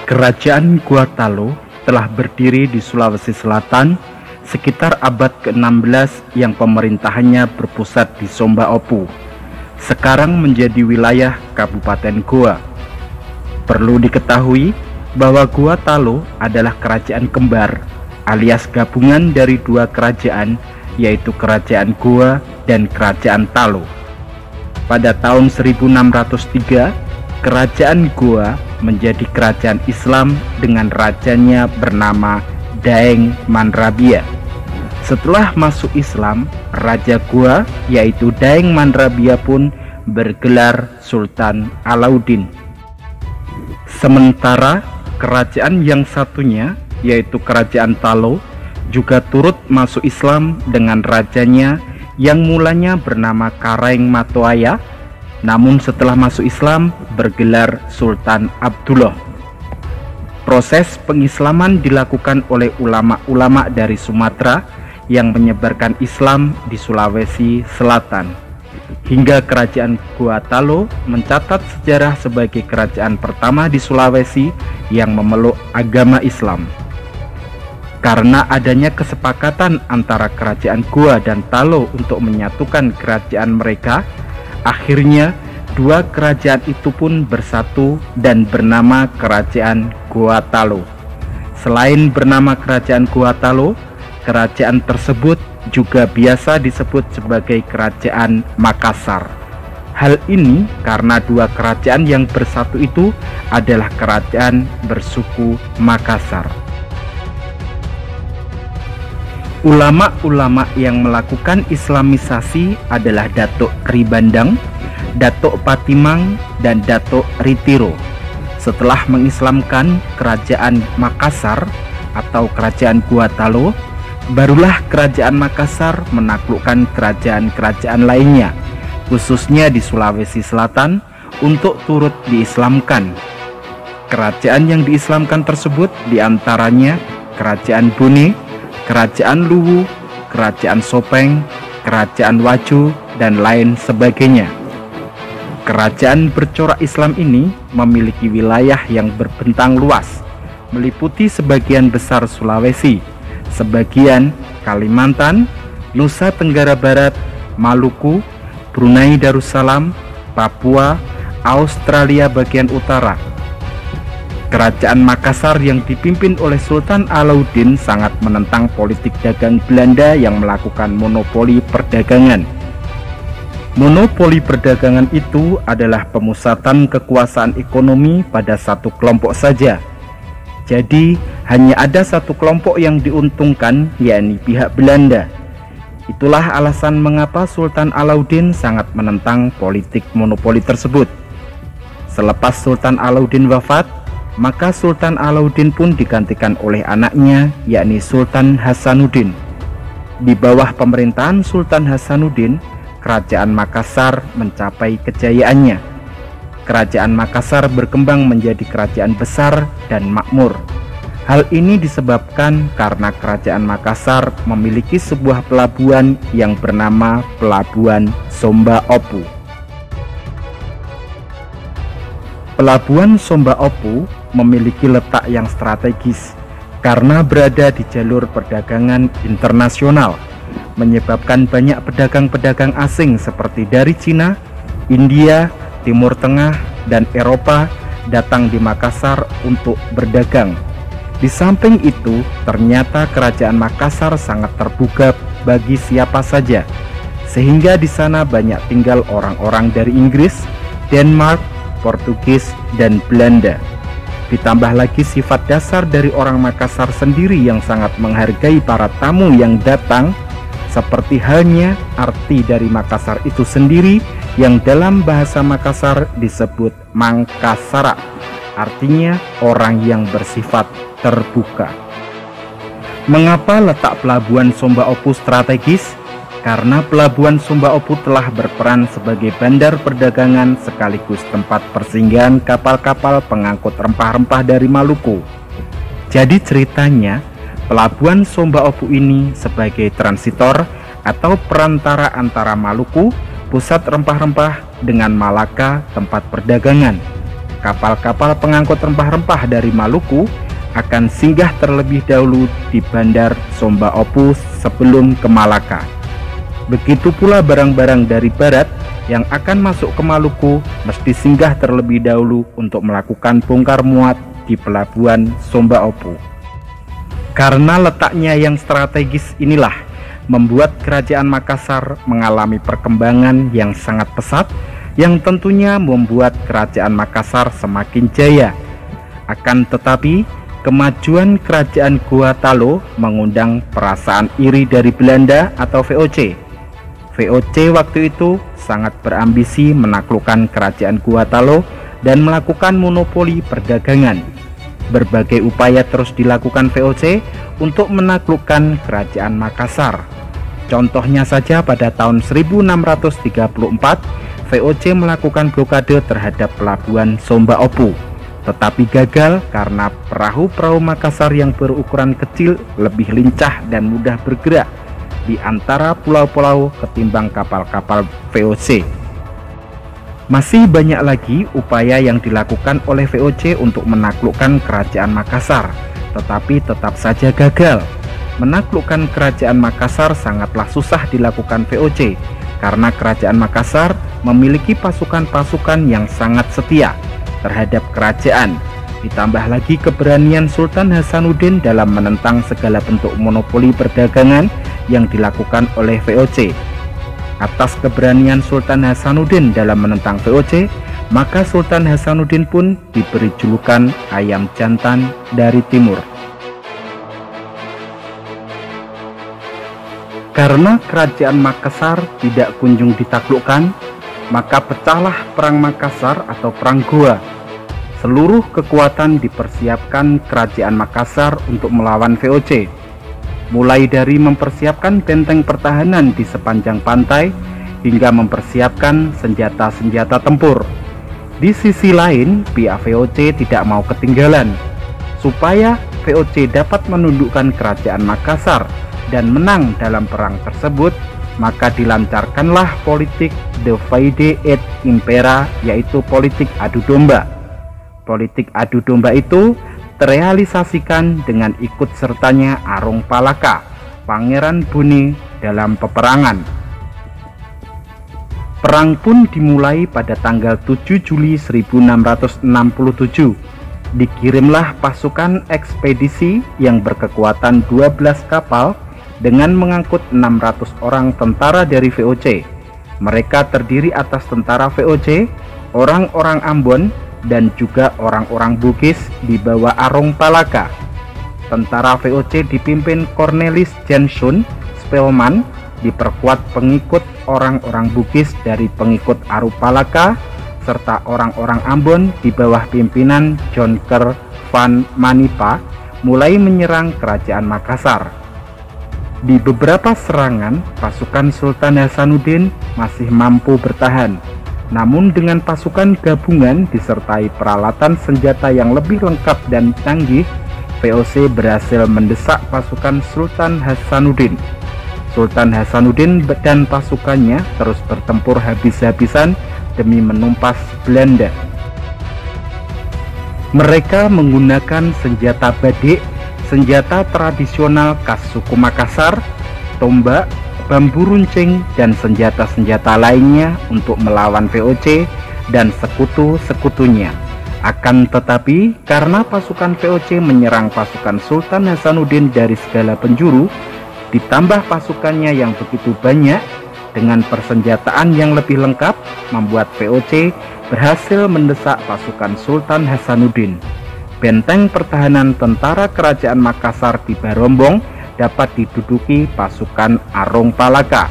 Kerajaan Gua Talo telah berdiri di Sulawesi Selatan sekitar abad ke-16 yang pemerintahannya berpusat di Somba Opu. Sekarang menjadi wilayah Kabupaten Goa. Perlu diketahui bahwa Gua Talo adalah kerajaan kembar alias gabungan dari dua kerajaan, yaitu Kerajaan Goa dan Kerajaan Talo. Pada tahun 1603, Kerajaan Goa menjadi kerajaan Islam dengan rajanya bernama Daeng Manrabia. Setelah masuk Islam, Raja Goa yaitu Daeng Manrabia pun bergelar Sultan Alauddin. Sementara kerajaan yang satunya yaitu Kerajaan Talo juga turut masuk Islam dengan rajanya yang mulanya bernama Karaeng Matoaya, namun setelah masuk Islam bergelar Sultan Abdullah. Proses pengislaman dilakukan oleh ulama-ulama dari Sumatera yang menyebarkan Islam di Sulawesi Selatan, hingga Kerajaan Gua Talo mencatat sejarah sebagai kerajaan pertama di Sulawesi yang memeluk agama Islam. Karena adanya kesepakatan antara Kerajaan Goa dan Talo untuk menyatukan kerajaan mereka, akhirnya dua kerajaan itu pun bersatu dan bernama Kerajaan Gua Talo. Selain bernama Kerajaan Gua Talo, kerajaan tersebut juga biasa disebut sebagai Kerajaan Makassar. Hal ini karena dua kerajaan yang bersatu itu adalah kerajaan bersuku Makassar. Ulama-ulama yang melakukan Islamisasi adalah Datuk Ribandang, Datuk Patimang, dan Datuk Ritiro. Setelah mengislamkan Kerajaan Makassar atau Kerajaan Gua Talo, barulah Kerajaan Makassar menaklukkan kerajaan-kerajaan lainnya, khususnya di Sulawesi Selatan, untuk turut diislamkan. Kerajaan yang diislamkan tersebut diantaranya Kerajaan Bone, Kerajaan Luwu, Kerajaan Sopeng, Kerajaan Wajo, dan lain sebagainya. Kerajaan bercorak Islam ini memiliki wilayah yang berbentang luas, meliputi sebagian besar Sulawesi, sebagian Kalimantan, Nusa Tenggara Barat, Maluku, Brunei Darussalam, Papua, Australia bagian utara. Kerajaan Makassar yang dipimpin oleh Sultan Alauddin sangat menentang politik dagang Belanda yang melakukan monopoli perdagangan. Monopoli perdagangan itu adalah pemusatan kekuasaan ekonomi pada satu kelompok saja. Jadi hanya ada satu kelompok yang diuntungkan, yakni pihak Belanda. Itulah alasan mengapa Sultan Alauddin sangat menentang politik monopoli tersebut. Selepas Sultan Alauddin wafat, maka Sultan Alauddin pun digantikan oleh anaknya, yakni Sultan Hasanuddin. Di bawah pemerintahan Sultan Hasanuddin, Kerajaan Makassar mencapai kejayaannya. Kerajaan Makassar berkembang menjadi kerajaan besar dan makmur. Hal ini disebabkan karena Kerajaan Makassar memiliki sebuah pelabuhan yang bernama Pelabuhan Somba Opu. Pelabuhan Somba Opu memiliki letak yang strategis karena berada di jalur perdagangan internasional, menyebabkan banyak pedagang-pedagang asing seperti dari Cina, India, Timur Tengah, dan Eropa datang di Makassar untuk berdagang. Di samping itu, ternyata Kerajaan Makassar sangat terbuka bagi siapa saja, sehingga di sana banyak tinggal orang-orang dari Inggris, Denmark, Portugis, dan Belanda. Ditambah lagi sifat dasar dari orang Makassar sendiri yang sangat menghargai para tamu yang datang, seperti halnya arti dari Makassar itu sendiri yang dalam bahasa Makassar disebut Mangkasara, artinya orang yang bersifat terbuka. Mengapa letak Pelabuhan Somba Opu strategis? Karena Pelabuhan Somba Opu telah berperan sebagai bandar perdagangan sekaligus tempat persinggahan kapal-kapal pengangkut rempah-rempah dari Maluku. Jadi ceritanya, Pelabuhan Somba Opu ini sebagai transitor atau perantara antara Maluku, pusat rempah-rempah, dengan Malaka, tempat perdagangan. kapal-kapal pengangkut rempah-rempah dari Maluku akan singgah terlebih dahulu di Bandar Somba Opu sebelum ke Malaka. Begitu pula barang-barang dari barat yang akan masuk ke Maluku mesti singgah terlebih dahulu untuk melakukan bongkar muat di pelabuhan Somba Opu. Karena letaknya yang strategis inilah membuat Kerajaan Makassar mengalami perkembangan yang sangat pesat, yang tentunya membuat Kerajaan Makassar semakin jaya. Akan tetapi, kemajuan Kerajaan Gua Talo mengundang perasaan iri dari Belanda atau VOC. VOC waktu itu sangat berambisi menaklukkan Kerajaan Gua Talo dan melakukan monopoli perdagangan. Berbagai upaya terus dilakukan VOC untuk menaklukkan Kerajaan Makassar. Contohnya saja pada tahun 1634, VOC melakukan blokade terhadap pelabuhan Somba Opu, tetapi gagal karena perahu-perahu Makassar yang berukuran kecil lebih lincah dan mudah bergerak di antara pulau-pulau ketimbang kapal-kapal VOC. Masih banyak lagi upaya yang dilakukan oleh VOC untuk menaklukkan Kerajaan Makassar, tetapi tetap saja gagal. Menaklukkan Kerajaan Makassar sangatlah susah dilakukan VOC, karena Kerajaan Makassar memiliki pasukan-pasukan yang sangat setia terhadap kerajaan. Ditambah lagi keberanian Sultan Hasanuddin dalam menentang segala bentuk monopoli perdagangan yang dilakukan oleh VOC. Atas keberanian Sultan Hasanuddin dalam menentang VOC, maka Sultan Hasanuddin pun diberi julukan ayam jantan dari timur. Karena Kerajaan Makassar tidak kunjung ditaklukkan, maka pecahlah Perang Makassar atau Perang Goa. Seluruh kekuatan dipersiapkan Kerajaan Makassar untuk melawan VOC, mulai dari mempersiapkan benteng pertahanan di sepanjang pantai hingga mempersiapkan senjata-senjata tempur. Di sisi lain, pihak VOC tidak mau ketinggalan. Supaya VOC dapat menundukkan Kerajaan Makassar dan menang dalam perang tersebut, maka dilancarkanlah politik divide et impera, yaitu politik adu domba. Politik adu domba itu terrealisasikan dengan ikut sertanya Arung Palaka, Pangeran Bune dalam peperangan. Perang pun dimulai pada tanggal 7 Juli 1667. Dikirimlah pasukan ekspedisi yang berkekuatan 12 kapal dengan mengangkut 600 orang tentara dari VOC. Mereka terdiri atas tentara VOC, orang-orang Ambon, dan juga orang-orang Bugis di bawah Arung Palaka. Tentara VOC dipimpin Cornelis Janszoon Spelman, diperkuat pengikut orang-orang Bugis dari pengikut Arung Palaka, serta orang-orang Ambon di bawah pimpinan Jonker van Manipa mulai menyerang Kerajaan Makassar. Di beberapa serangan, pasukan Sultan Hasanuddin masih mampu bertahan. Namun dengan pasukan gabungan disertai peralatan senjata yang lebih lengkap dan canggih, VOC berhasil mendesak pasukan Sultan Hasanuddin. Sultan Hasanuddin dan pasukannya terus bertempur habis-habisan demi menumpas Belanda. Mereka menggunakan senjata badik, senjata tradisional khas suku Makassar, tombak, bambu runcing, dan senjata-senjata lainnya untuk melawan VOC dan sekutu-sekutunya. Akan tetapi, karena pasukan VOC menyerang pasukan Sultan Hasanuddin dari segala penjuru, ditambah pasukannya yang begitu banyak, dengan persenjataan yang lebih lengkap, membuat VOC berhasil mendesak pasukan Sultan Hasanuddin. Benteng pertahanan tentara Kerajaan Makassar di Barombong dapat diduduki pasukan Arung Palaka.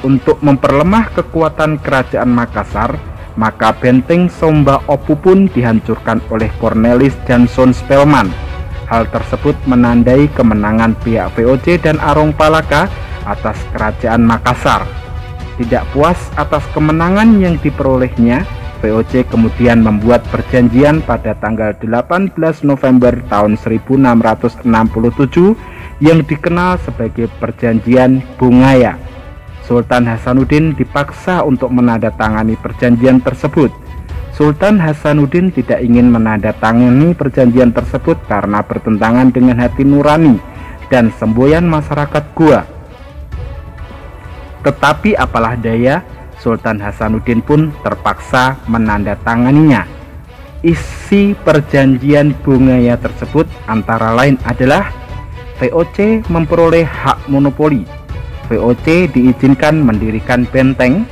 Untuk memperlemah kekuatan Kerajaan Makassar, maka benteng Somba Opu pun dihancurkan oleh Cornelis Janszoon Spelman. Hal tersebut menandai kemenangan pihak VOC dan Arung Palaka atas Kerajaan Makassar. Tidak puas atas kemenangan yang diperolehnya, VOC kemudian membuat perjanjian pada tanggal 18 November tahun 1667 yang dikenal sebagai Perjanjian Bungaya. Sultan Hasanuddin dipaksa untuk menandatangani perjanjian tersebut. Sultan Hasanuddin tidak ingin menandatangani perjanjian tersebut karena bertentangan dengan hati nurani dan semboyan masyarakat Goa. Tetapi apalah daya, Sultan Hasanuddin pun terpaksa menandatanganinya. Isi perjanjian Bongaya tersebut antara lain adalah VOC memperoleh hak monopoli, VOC diizinkan mendirikan benteng,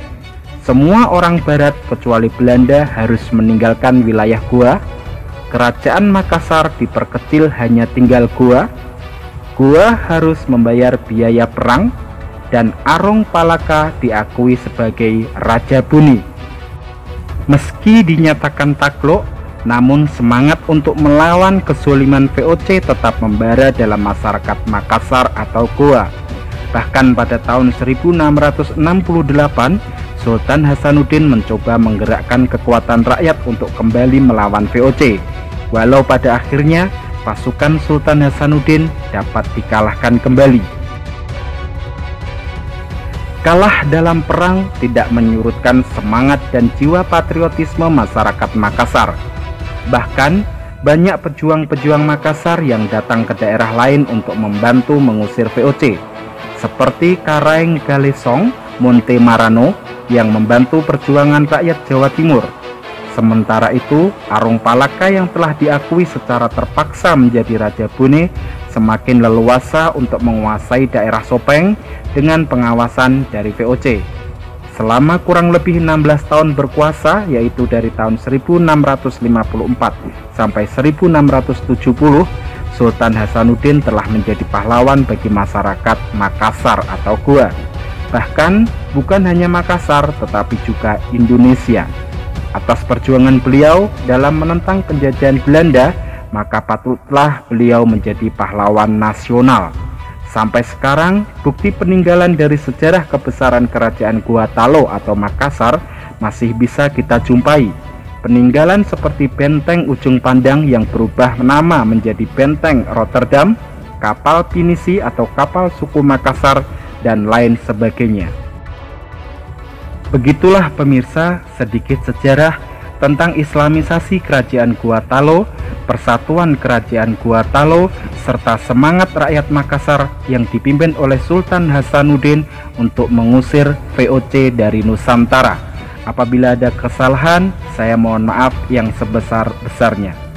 semua orang barat kecuali Belanda harus meninggalkan wilayah Goa, Kerajaan Makassar diperkecil hanya tinggal Goa, Goa harus membayar biaya perang, dan Arong Palaka diakui sebagai Raja Buni. Meski dinyatakan takluk, namun semangat untuk melawan kezoliman VOC tetap membara dalam masyarakat Makassar atau Goa. Bahkan pada tahun 1668, Sultan Hasanuddin mencoba menggerakkan kekuatan rakyat untuk kembali melawan VOC. Walau pada akhirnya pasukan Sultan Hasanuddin dapat dikalahkan kembali. Kalah dalam perang tidak menyurutkan semangat dan jiwa patriotisme masyarakat Makassar. Bahkan banyak pejuang-pejuang Makassar yang datang ke daerah lain untuk membantu mengusir VOC, seperti Karaeng Galesong Monte Marano yang membantu perjuangan rakyat Jawa Timur. Sementara itu, Arong Palaka yang telah diakui secara terpaksa menjadi Raja Bone semakin leluasa untuk menguasai daerah Sopeng dengan pengawasan dari VOC. Selama kurang lebih 16 tahun berkuasa, yaitu dari tahun 1654 sampai 1670, Sultan Hasanuddin telah menjadi pahlawan bagi masyarakat Makassar atau Goa. Bahkan bukan hanya Makassar tetapi juga Indonesia. Atas perjuangan beliau dalam menentang penjajahan Belanda, maka patutlah beliau menjadi pahlawan nasional. Sampai sekarang, bukti peninggalan dari sejarah kebesaran kerajaan Goa Talo atau Makassar masih bisa kita jumpai. Peninggalan seperti Benteng Ujung Pandang yang berubah nama menjadi Benteng Rotterdam, kapal pinisi atau kapal suku Makassar, dan lain sebagainya. Begitulah pemirsa sedikit sejarah tentang Islamisasi Kerajaan Goa Talo, persatuan Kerajaan Goa Talo, serta semangat rakyat Makassar yang dipimpin oleh Sultan Hasanuddin untuk mengusir VOC dari Nusantara. Apabila ada kesalahan, saya mohon maaf yang sebesar-besarnya.